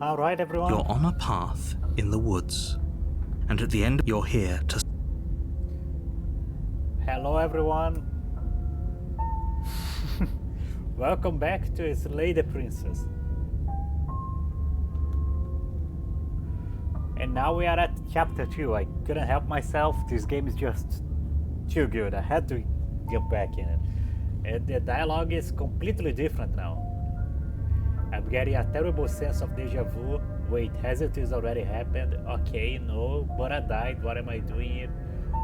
Alright, everyone. You're on a path in the woods, and at the end you're here to... Hello, everyone. Welcome back to Slay the Princess. And now we are at chapter 2. I couldn't help myself. This game is just too good. I had to jump back in it. And the dialogue is completely different now. I'm getting a terrible sense of deja vu. Wait, hasn't this already happened? Okay, no, but I died. What am I doing here?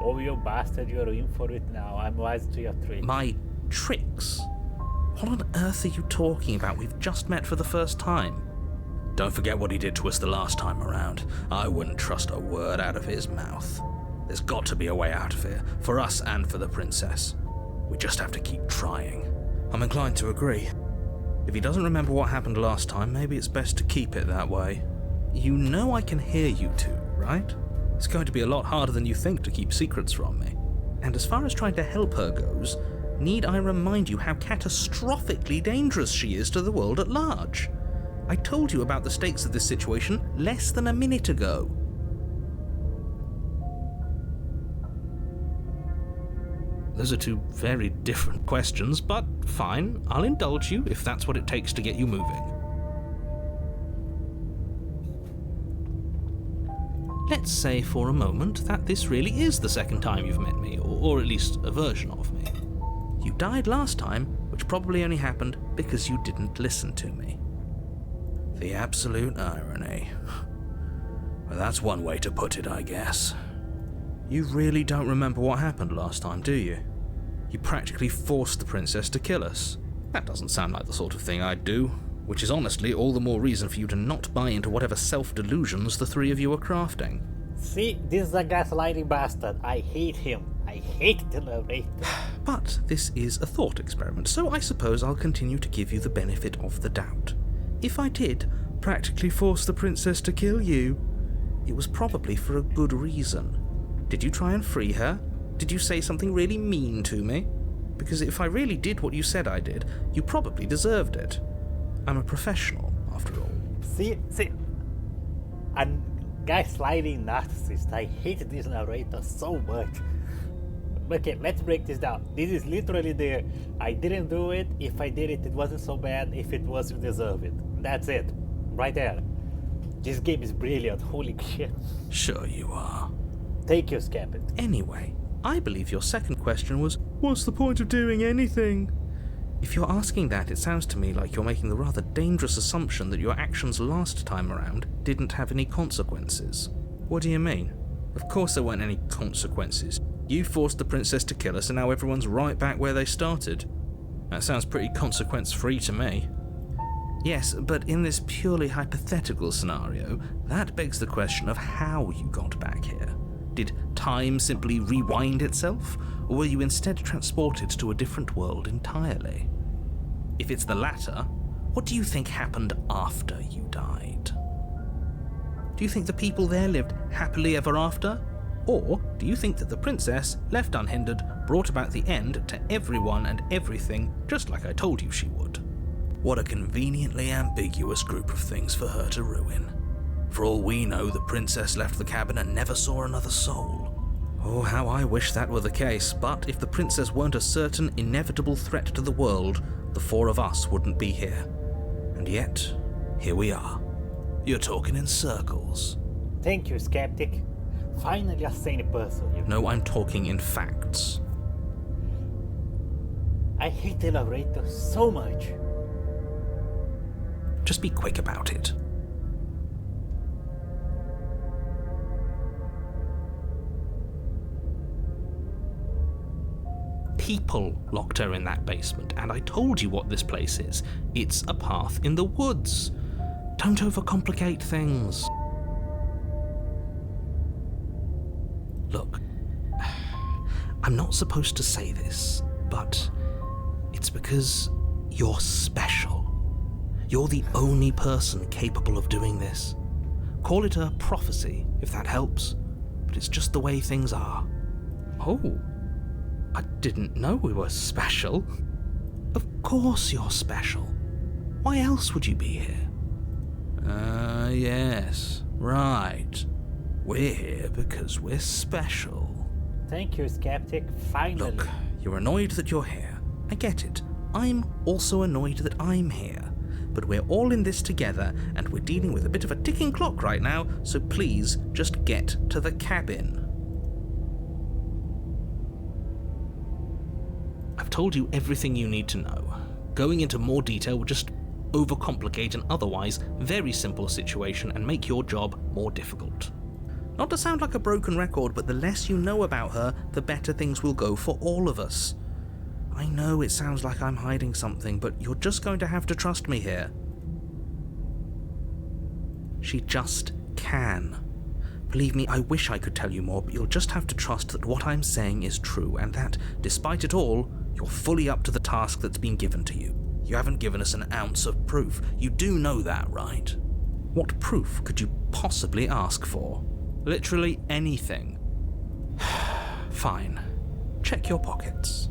Oh, you bastard, you're in for it now. I'm wise to your tricks. My tricks? What on earth are you talking about? We've just met for the first time. Don't forget what he did to us the last time around. I wouldn't trust a word out of his mouth. There's got to be a way out of here, for us and for the princess. We just have to keep trying. I'm inclined to agree. If he doesn't remember what happened last time, maybe it's best to keep it that way. You know I can hear you two, right? It's going to be a lot harder than you think to keep secrets from me. And as far as trying to help her goes, need I remind you how catastrophically dangerous she is to the world at large? I told you about the stakes of this situation less than a minute ago. Those are two very different questions, but fine, I'll indulge you if that's what it takes to get you moving. Let's say for a moment that this really is the second time you've met me, or at least a version of me. You died last time, which probably only happened because you didn't listen to me. The absolute irony. Well, that's one way to put it, I guess. You really don't remember what happened last time, do you? You practically forced the princess to kill us. That doesn't sound like the sort of thing I'd do, which is honestly all the more reason for you to not buy into whatever self-delusions the three of you are crafting. See, this is a gaslighting bastard. I hate him. I hate the narrator. But this is a thought experiment, so I suppose I'll continue to give you the benefit of the doubt. If I did practically force the princess to kill you, it was probably for a good reason. Did you try and free her? Did you say something really mean to me? Because if I really did what you said I did, you probably deserved it. I'm a professional, after all. See, a gaslighting narcissist. I hate this narrator so much. Okay, let's break this down. This is literally the I didn't do it. If I did it, it wasn't so bad. If it was, you deserve it. That's it. Right there. This game is brilliant. Holy shit. Sure you are. Take your skeptic. Anyway, I believe your second question was, what's the point of doing anything? If you're asking that, it sounds to me like you're making the rather dangerous assumption that your actions last time around didn't have any consequences. What do you mean? Of course there weren't any consequences. You forced the princess to kill us and now everyone's right back where they started. That sounds pretty consequence-free to me. Yes, but in this purely hypothetical scenario, that begs the question of how you got back here. Did time simply rewind itself, or were you instead transported to a different world entirely? If it's the latter, what do you think happened after you died? Do you think the people there lived happily ever after? Or do you think that the princess, left unhindered, brought about the end to everyone and everything, just like I told you she would? What a conveniently ambiguous group of things for her to ruin. For all we know, the princess left the cabin and never saw another soul. Oh, how I wish that were the case, but if the princess weren't a certain, inevitable threat to the world, the four of us wouldn't be here. And yet, here we are. You're talking in circles. Thank you, skeptic. Finally a sane person. No, I'm talking in facts. I hate the narrator so much. Just be quick about it. People locked her in that basement, and I told you what this place is. It's a path in the woods. Don't overcomplicate things. Look, I'm not supposed to say this, but it's because you're special. You're the only person capable of doing this. Call it a prophecy, if that helps, but it's just the way things are. Oh, I didn't know we were special. Of course you're special. Why else would you be here? Yes. Right. We're here because we're special. Thank you, Skeptic. Finally. Look, you're annoyed that you're here. I get it. I'm also annoyed that I'm here. But we're all in this together, and we're dealing with a bit of a ticking clock right now, so please just get to the cabin. I've told you everything you need to know. Going into more detail would just overcomplicate an otherwise very simple situation and make your job more difficult. Not to sound like a broken record, but the less you know about her, the better things will go for all of us. I know it sounds like I'm hiding something, but you're just going to have to trust me here. She just can. Believe me, I wish I could tell you more, but you'll just have to trust that what I'm saying is true, and that, despite it all, you're fully up to the task that's been given to you. You haven't given us an ounce of proof. You do know that, right? What proof could you possibly ask for? Literally anything. Fine. Check your pockets.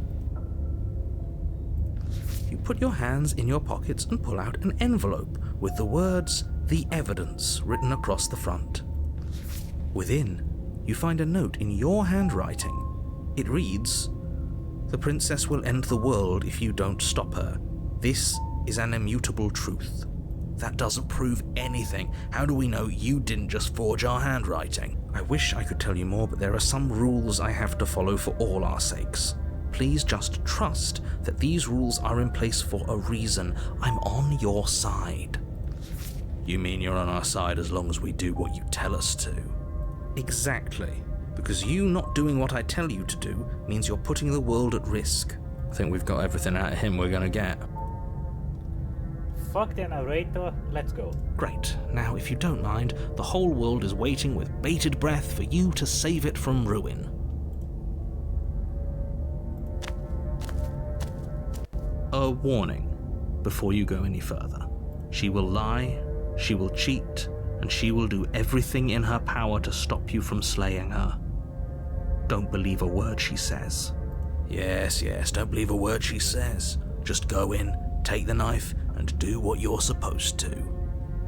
You put your hands in your pockets and pull out an envelope with the words, "The Evidence," written across the front. Within, you find a note in your handwriting. It reads, "The princess will end the world if you don't stop her. This is an immutable truth." That doesn't prove anything. How do we know you didn't just forge our handwriting? I wish I could tell you more, but there are some rules I have to follow for all our sakes. Please just trust that these rules are in place for a reason. I'm on your side. You mean you're on our side as long as we do what you tell us to? Exactly. Because you not doing what I tell you to do means you're putting the world at risk. I think we've got everything out of him we're gonna get. Fuck the narrator, let's go. Great. Now, if you don't mind, the whole world is waiting with bated breath for you to save it from ruin. A warning before you go any further. She will lie, she will cheat, and she will do everything in her power to stop you from slaying her. Don't believe a word she says. Yes, don't believe a word she says. Just go in, take the knife, and do what you're supposed to.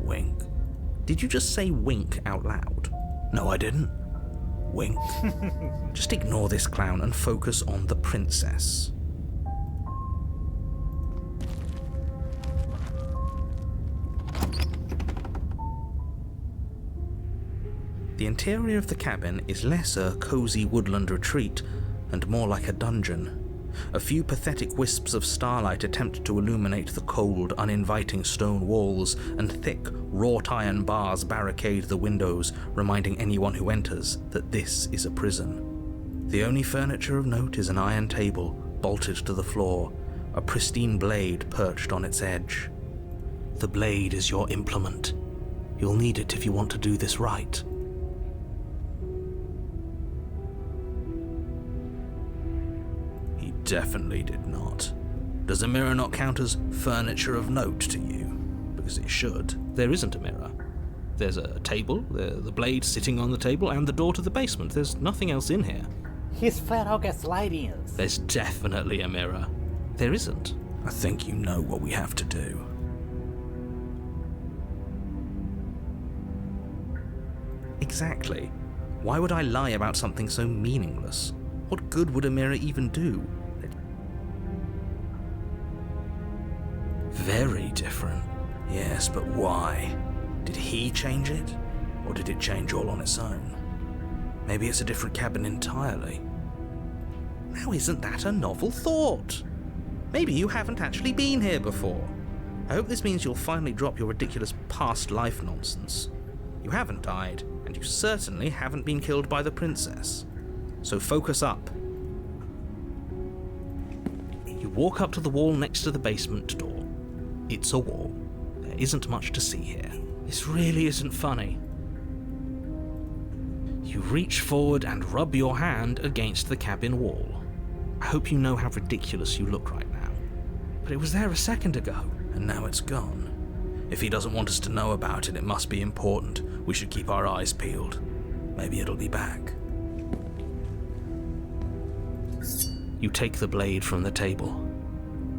Wink. Did you just say wink out loud? No, I didn't. Wink. Just ignore this clown and focus on the princess. The interior of the cabin is less a cozy woodland retreat and more like a dungeon. A few pathetic wisps of starlight attempt to illuminate the cold, uninviting stone walls, and thick, wrought iron bars barricade the windows, reminding anyone who enters that this is a prison. The only furniture of note is an iron table, bolted to the floor, a pristine blade perched on its edge. The blade is your implement. You'll need it if you want to do this right. Definitely did not. Does a mirror not count as furniture of note to you? Because it should. There isn't a mirror. There's a table, the blade sitting on the table, and the door to the basement. There's nothing else in here. He's flat out gaslighting us. There's definitely a mirror. There isn't. I think you know what we have to do. Exactly. Why would I lie about something so meaningless? What good would a mirror even do? Very different. Yes, but why? Did he change it? Or did it change all on its own? Maybe it's a different cabin entirely. Now isn't that a novel thought? Maybe you haven't actually been here before. I hope this means you'll finally drop your ridiculous past life nonsense. You haven't died, and you certainly haven't been killed by the princess. So focus up. You walk up to the wall next to the basement door. It's a wall. There isn't much to see here. This really isn't funny. You reach forward and rub your hand against the cabin wall. I hope you know how ridiculous you look right now. But it was there a second ago, and now it's gone. If he doesn't want us to know about it, it must be important. We should keep our eyes peeled. Maybe it'll be back. You take the blade from the table.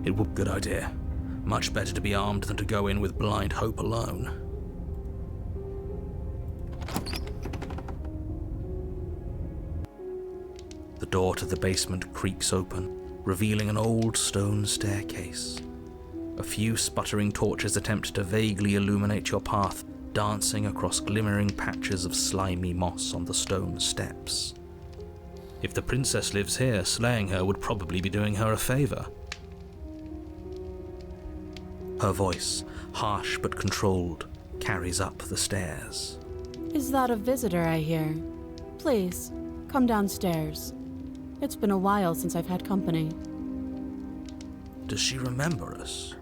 It would be a good idea. Much better to be armed than to go in with blind hope alone. The door to the basement creaks open, revealing an old stone staircase. A few sputtering torches attempt to vaguely illuminate your path, dancing across glimmering patches of slimy moss on the stone steps. If the princess lives here, slaying her would probably be doing her a favour. Her voice, harsh but controlled, carries up the stairs. Is that a visitor I hear? Please, come downstairs. It's been a while since I've had company. Does she remember us?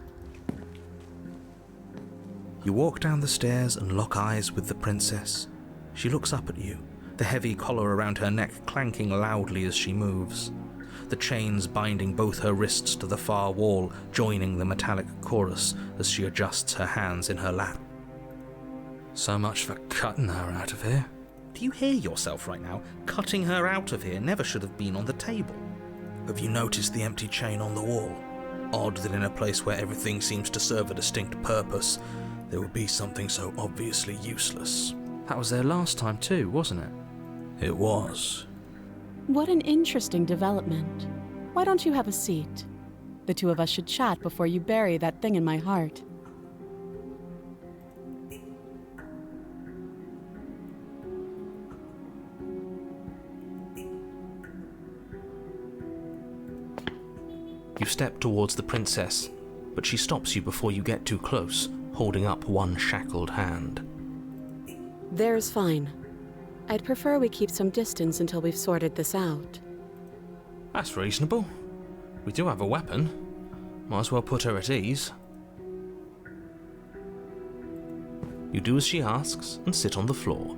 You walk down the stairs and lock eyes with the princess. She looks up at you, the heavy collar around her neck clanking loudly as she moves. The chains binding both her wrists to the far wall, joining the metallic chorus as she adjusts her hands in her lap. So much for cutting her out of here. Do you hear yourself right now? Cutting her out of here never should have been on the table. Have you noticed the empty chain on the wall? Odd that in a place where everything seems to serve a distinct purpose, there would be something so obviously useless. That was there last time too, wasn't it? It was. What an interesting development. Why don't you have a seat? The two of us should chat before you bury that thing in my heart. You step towards the princess, but she stops you before you get too close, holding up one shackled hand. There's fine. I'd prefer we keep some distance until we've sorted this out. That's reasonable. We do have a weapon. Might as well put her at ease. You do as she asks and sit on the floor,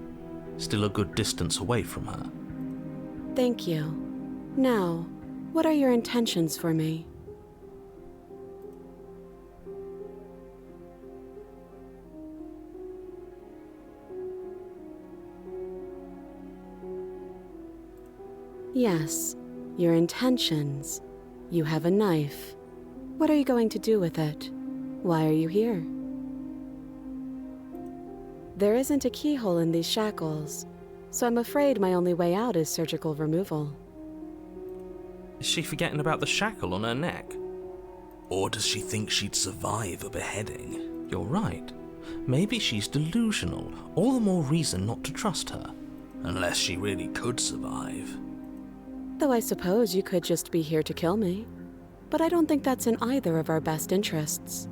still a good distance away from her. Thank you. Now, what are your intentions for me? Yes, your intentions. You have a knife. What are you going to do with it? Why are you here? There isn't a keyhole in these shackles, so I'm afraid my only way out is surgical removal. Is she forgetting about the shackle on her neck? Or does she think she'd survive a beheading? You're right. Maybe she's delusional. All the more reason not to trust her. Unless she really could survive. Though I suppose you could just be here to kill me. But I don't think that's in either of our best interests.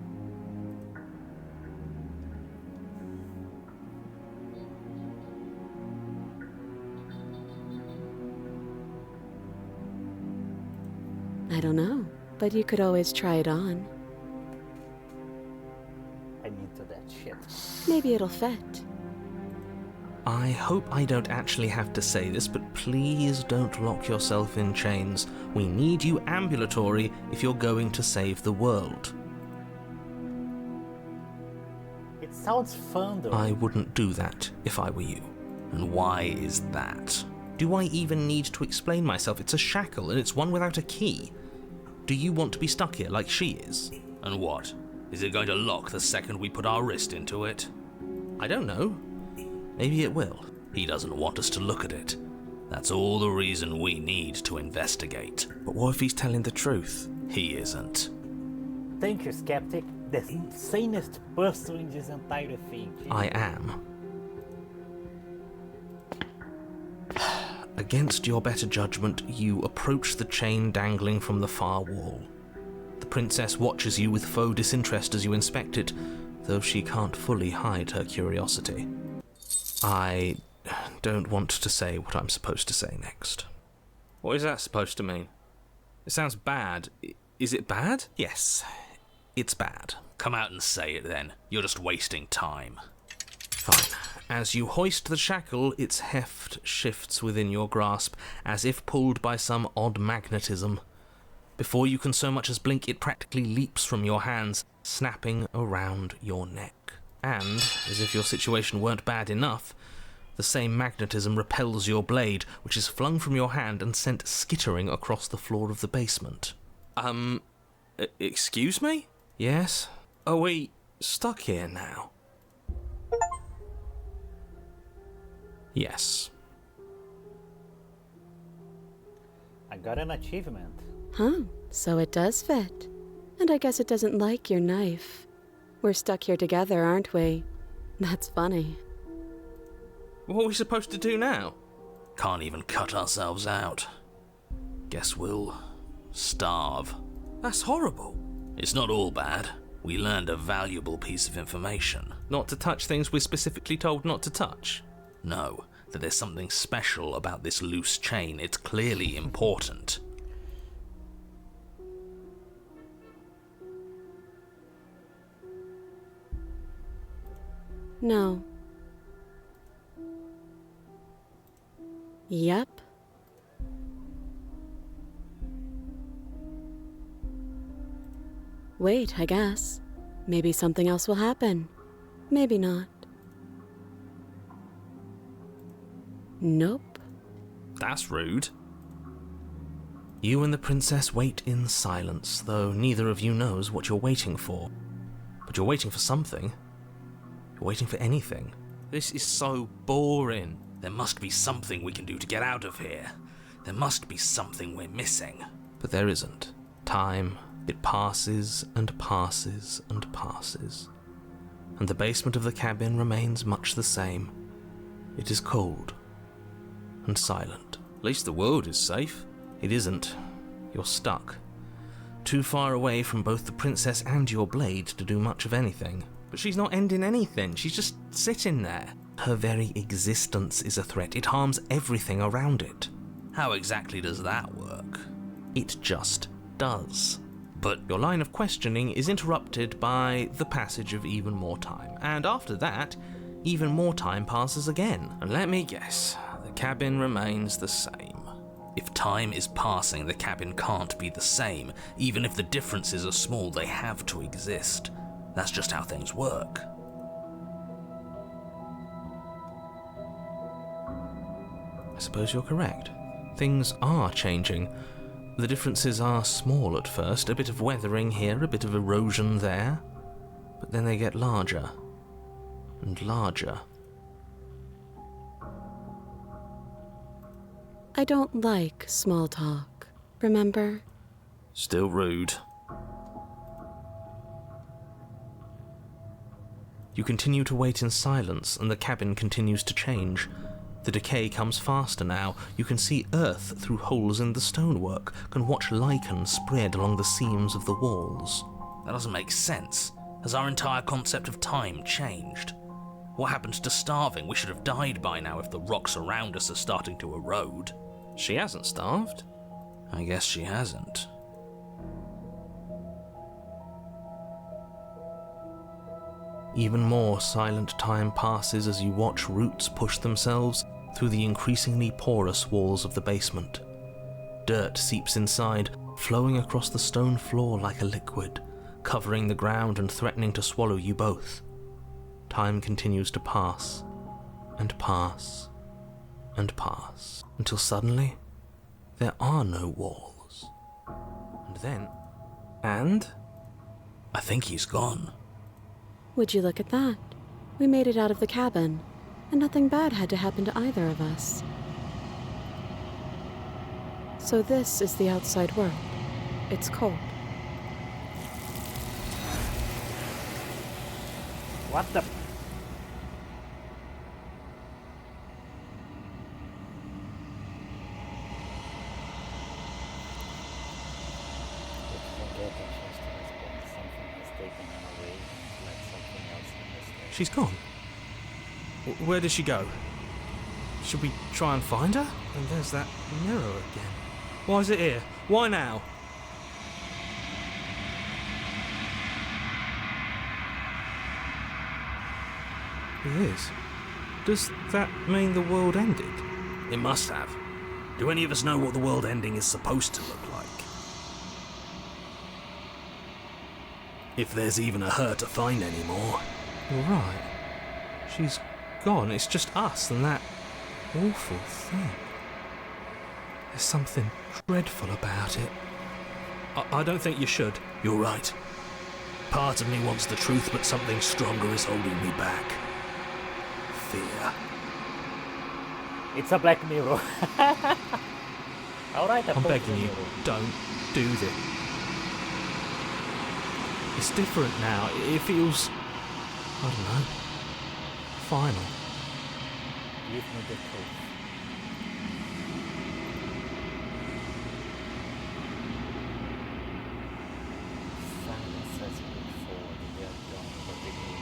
I don't know, but you could always try it on. I'm into that shit. Maybe it'll fit. I hope I don't actually have to say this, but please don't lock yourself in chains. We need you ambulatory if you're going to save the world. It sounds fun though. I wouldn't do that if I were you. And why is that? Do I even need to explain myself? It's a shackle and it's one without a key. Do you want to be stuck here like she is? And what? Is it going to lock the second we put our wrist into it? I don't know. Maybe it will. He doesn't want us to look at it. That's all the reason we need to investigate. But what if he's telling the truth? He isn't. Thank you, Skeptic. The sanest person in this entire thing. I am. Against your better judgment, you approach the chain dangling from the far wall. The princess watches you with faux disinterest as you inspect it, though she can't fully hide her curiosity. I don't want to say what I'm supposed to say next. What is that supposed to mean? It sounds bad. Is it bad? Yes, it's bad. Come out and say it then. You're just wasting time. Fine. As you hoist the shackle, its heft shifts within your grasp, as if pulled by some odd magnetism. Before you can so much as blink, it practically leaps from your hands, snapping around your neck. And, as if your situation weren't bad enough, the same magnetism repels your blade, which is flung from your hand and sent skittering across the floor of the basement. Excuse me? Yes? Are we stuck here now? Yes. got an achievement. Huh, so it does fit. And I guess it doesn't like your knife. We're stuck here together, aren't we? That's funny. What are we supposed to do now? Can't even cut ourselves out. Guess we'll starve. That's horrible. It's not all bad. We learned a valuable piece of information. Not to touch things we're specifically told not to touch. No, that there's something special about this loose chain. It's clearly important. No. Yep. Wait, I guess. Maybe something else will happen. Maybe not. Nope. That's rude. You and the princess wait in silence, though neither of you knows what you're waiting for. But you're waiting for something. You're waiting for anything. This is so boring. There must be something we can do to get out of here. There must be something we're missing. But there isn't. Time, it passes and passes and passes. And the basement of the cabin remains much the same. It is cold and silent. At least the world is safe. It isn't. You're stuck. Too far away from both the princess and your blade to do much of anything. But she's not ending anything. She's just sitting there. Her very existence is a threat. It harms everything around it. How exactly does that work? It just does. But your line of questioning is interrupted by the passage of even more time. And after that, even more time passes again. And let me guess, the cabin remains the same. If time is passing, the cabin can't be the same. Even if the differences are small, they have to exist. That's just how things work. I suppose you're correct. Things are changing. The differences are small at first, a bit of weathering here, a bit of erosion there, but then they get larger and larger. I don't like small talk, remember? Still rude. You continue to wait in silence, and the cabin continues to change. The decay comes faster now. You can see earth through holes in the stonework, can watch lichen spread along the seams of the walls. That doesn't make sense. Has our entire concept of time changed? What happens to starving? We should have died by now if the rocks around us are starting to erode. She hasn't starved. I guess she hasn't. Even more silent time passes as you watch roots push themselves through the increasingly porous walls of the basement. Dirt seeps inside, flowing across the stone floor like a liquid, covering the ground and threatening to swallow you both. Time continues to pass, and pass, and pass, until suddenly there are no walls. And then... I think he's gone. Would you look at that? We made it out of the cabin, and nothing bad had to happen to either of us. So this is the outside world. It's cold. What the... she's gone. Where did she go? Should we try and find her? And there's that mirror again. Why is it here? Why now? It is. Does that mean the world ended? It must have. Do any of us know what the world ending is supposed to look like? If there's even a her to find anymore. You're right. She's gone. It's just us and that awful thing. There's something dreadful about it. I don't think you should. You're right. Part of me wants the truth, but something stronger is holding me back. Fear. It's a Black Mirror. Alright, I'm begging you, don't do this. It's different now. It feels, I don't know, final. Give me the truth. Silence has moved forward. They are done what they need.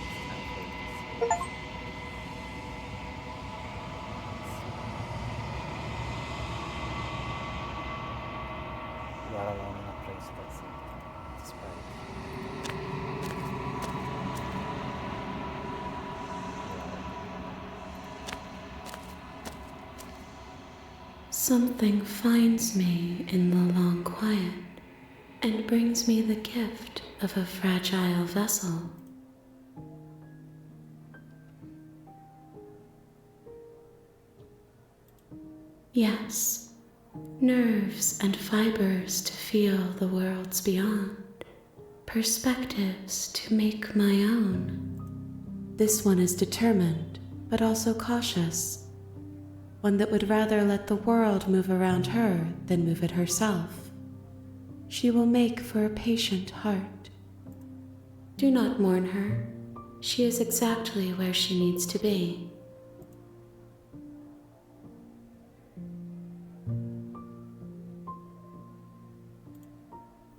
It's time for it to cease. You are alone in a place that's empty. Despite Something finds me in the long quiet and brings me the gift of a fragile vessel. Yes, nerves and fibers to feel the worlds beyond, perspectives to make my own. This one is determined, but also cautious. One that would rather let the world move around her than move it herself. She will make for a patient heart. Do not mourn her. She is exactly where she needs to be.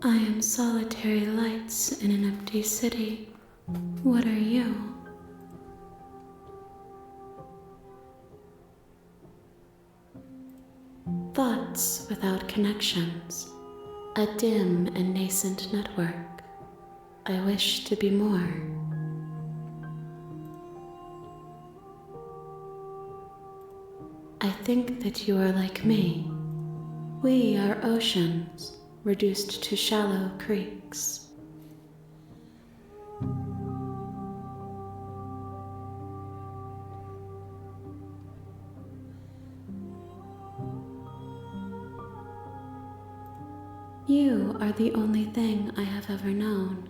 I am solitary lights in an empty city. What are you? Thoughts without connections, a dim and nascent network. I wish to be more. I think that you are like me. We are oceans, reduced to shallow creeks. You are the only thing I have ever known.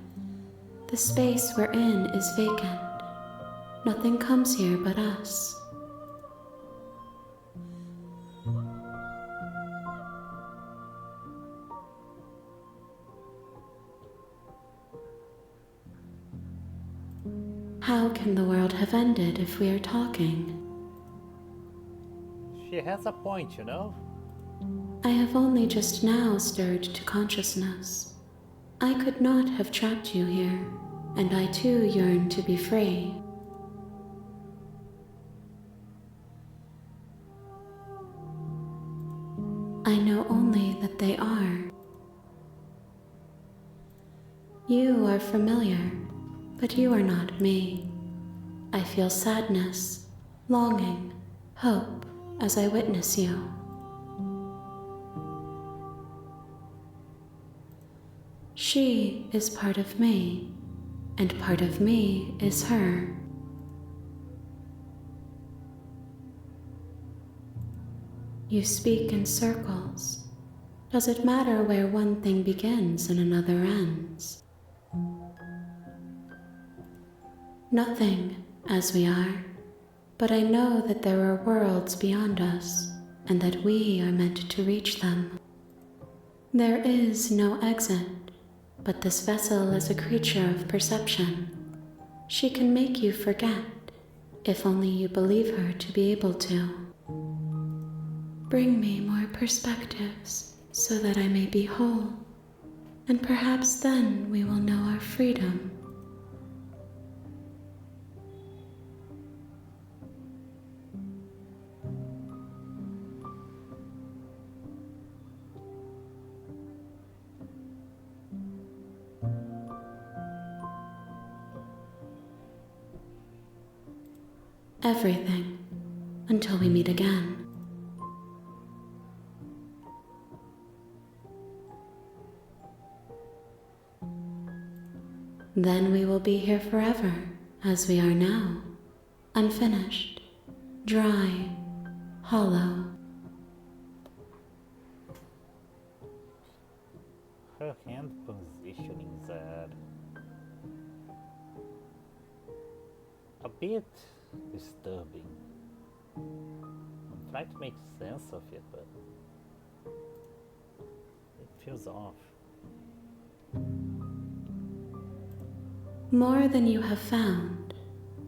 The space we're in is vacant. Nothing comes here but us. How can the world have ended if we are talking? she has a point, you know? I have only just now stirred to consciousness. I could not have trapped you here, and I too yearn to be free. I know only that they are. You are familiar, but you are not me. I feel sadness, longing, hope as I witness you. She is part of me, and part of me is her. You speak in circles. Does it matter where one thing begins and another ends? Nothing, as we are, but I know that there are worlds beyond us, and that we are meant to reach them. There is no exit, but this vessel is a creature of perception. She can make you forget, if only you believe her to be able to. Bring me more perspectives, so that I may be whole, and perhaps then we will know our freedom. Everything, until we meet again. Then we will be here forever, as we are now, unfinished, dry, hollow. Her hand positioning is a bit disturbing. I'm trying to make sense of it, but feels off. More than you have found,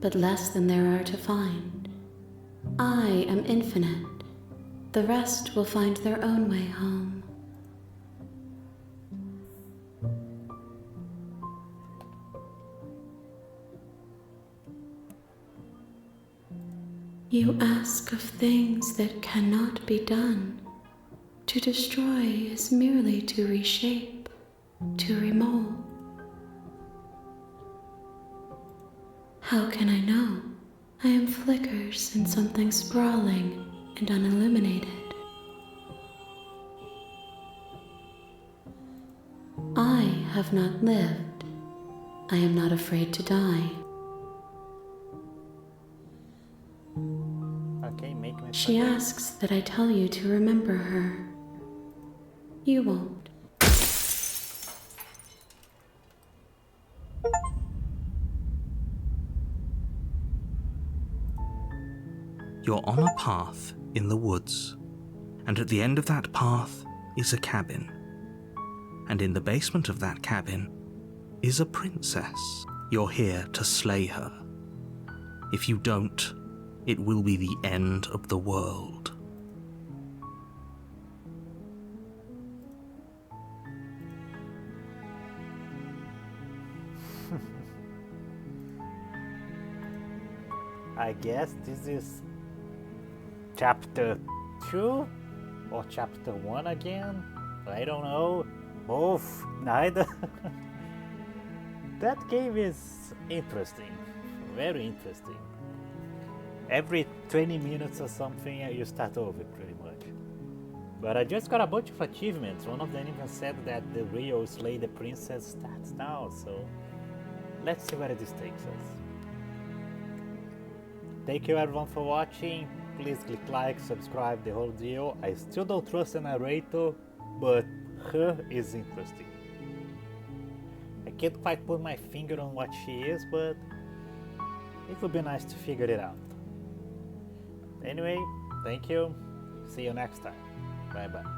but less than there are to find. I am infinite. The rest will find their own way home. You ask of things that cannot be done. To destroy is merely to reshape, to remold. How can I know? I am flickers in something sprawling and unilluminated. I have not lived. I am not afraid to die. Okay, make me She forget. asks that I tell you to remember her. You won't. You're on a path in the woods, and at the end of that path is a cabin. And in the basement of that cabin is a princess. You're here to slay her. If you don't, it will be the end of the world. I guess this is chapter 2 or chapter 1 again. I don't know. Both, neither. That game is interesting, very interesting. Every 20 minutes or something you start over pretty much. But I just got a bunch of achievements. One of them even said that the real Slay the Princess starts now, so let's see where this takes us. Thank you everyone for watching. Please click like, subscribe, the whole deal. I still don't trust the narrator, but her is interesting. I can't quite put my finger on what she is, but it would be nice to figure it out. Anyway, thank you. See you next time. Bye bye.